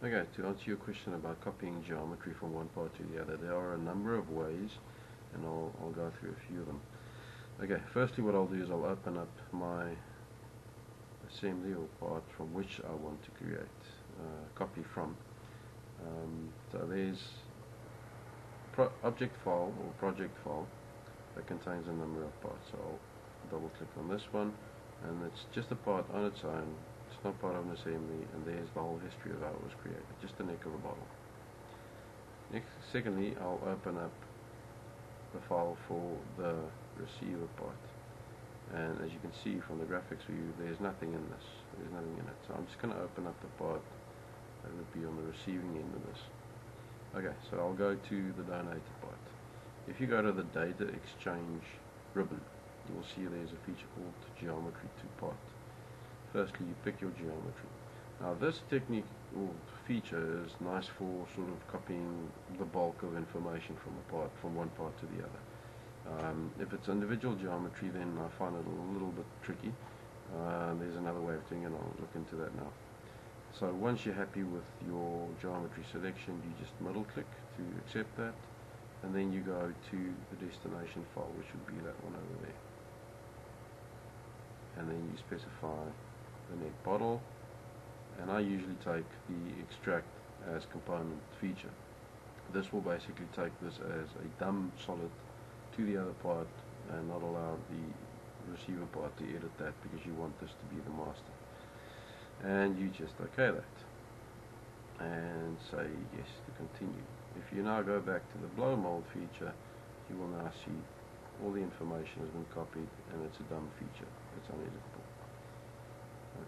Okay, to answer your question about copying geometry from one part to the other, there are a number of ways, and I'll go through a few of them. Okay, firstly what I'll do is I'll open up my assembly or part from which I want to create copy from. So there's object file or project file that contains a number of parts. So I'll double click on this one, and it's just a part on its own. It's not part of an assembly, and there's the whole history of how it was created, just the neck of a bottle. Secondly, I'll open up the file for the receiver part, and as you can see from the graphics view, there's nothing in this. There's nothing in it. So I'm just going to open up the part that would be on the receiving end of this. Okay, so I'll go to the donated part. If you go to the data exchange ribbon, you will see there's a feature called geometry to part. Firstly, you pick your geometry. Now this technique or feature is nice for sort of copying the bulk of information from one part to the other. If it's individual geometry, then I find it a little bit tricky. There's another way of doing it, and I'll look into that now. So once you're happy with your geometry selection, you just middle click to accept that, and then you go to the destination file, which would be that one over there, and then you specify the neck bottle, and I usually take the extract as component feature. This will basically take this as a dumb solid to the other part and not allow the receiver part to edit that, because you want this to be the master. And you just OK that and say yes to continue. If you now go back to the blow mold feature, you will now see all the information has been copied, and it's a dumb feature. It's uneditable.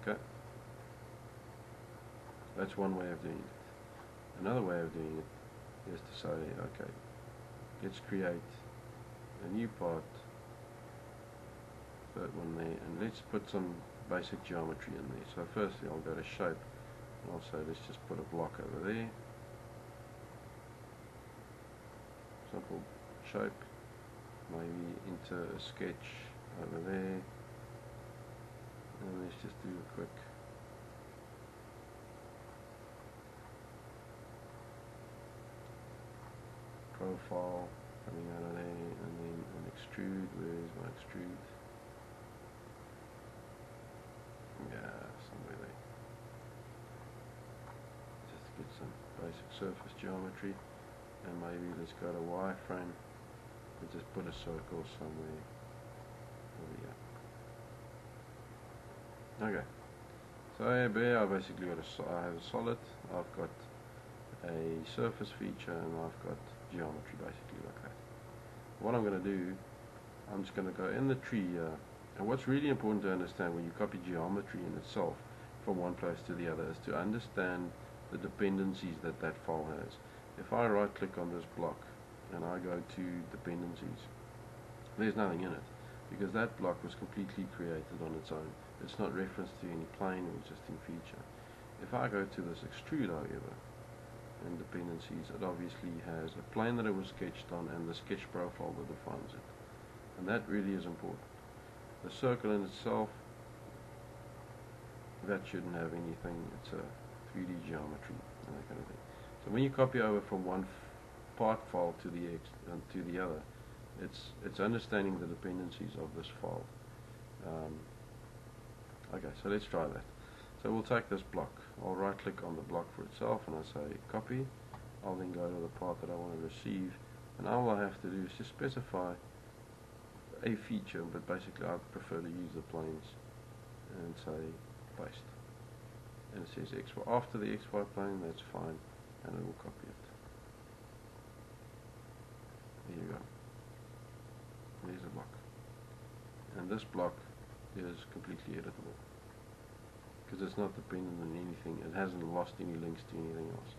Okay, that's one way of doing it. Another way of doing it is to say, okay, let's create a new part, that one there, and let's put some basic geometry in there. So firstly I'll go to shape, and I'll say let's just put a block over there, simple shape, maybe into a sketch over there, and let's just do a quick profile coming out of there, and then an extrude. Where's my extrude? Yeah, somewhere there. Just to get some basic surface geometry, and maybe let's go to wireframe and just put a circle somewhere over here. Okay, so here I basically got I have a solid, I've got a surface feature, and I've got geometry basically like that. What I'm going to do, I'm just going to go in the tree here. And what's really important to understand when you copy geometry in itself from one place to the other is to understand the dependencies that that file has. If I right click on this block and I go to dependencies, there's nothing in it, because that block was completely created on its own. It's not referenced to any plane or existing feature. If I go to this extrude, however, in dependencies, it obviously has a plane that it was sketched on and the sketch profile that defines it. And that really is important. The circle in itself, that shouldn't have anything. It's a 3D geometry and that kind of thing. So when you copy over from one part file to the other, it's understanding the dependencies of this file. Okay, so let's try that. So we'll take this block. I'll right click on the block for itself, and I say copy. I'll then go to the part that I want to receive, and all I have to do is just specify a feature, but basically I prefer to use the planes, and say paste, and it says XY. After the XY plane, that's fine, and it will copy it. There you go. There's a block, and this block is completely editable because it's not dependent on anything. It hasn't lost any links to anything else.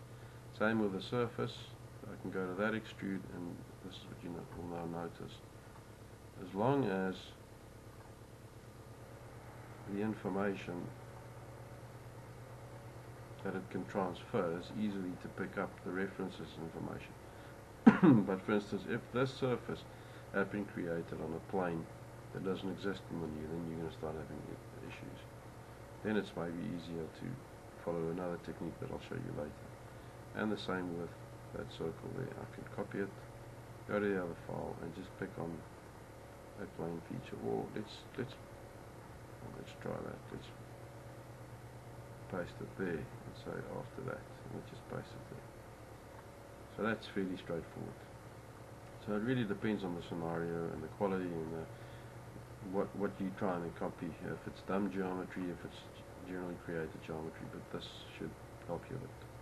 Same with the surface. I can go to that extrude, and this is what you will now notice. As long as the information that it can transfer is easily to pick up the references information. But for instance, if this surface had been created on a plane that doesn't exist in the new, then you're going to start having issues. Then it's maybe easier follow another technique that I'll show you later. And the same with that circle there. I can copy it, go to the other file, and just pick on a plane feature. Or let's try that. Let's paste it there, and say after that, and we'll just paste it there. So that's fairly straightforward. So it really depends on the scenario and the quality and what you try and copy. If it's dumb geometry, if it's generally created geometry, but this should help you a bit.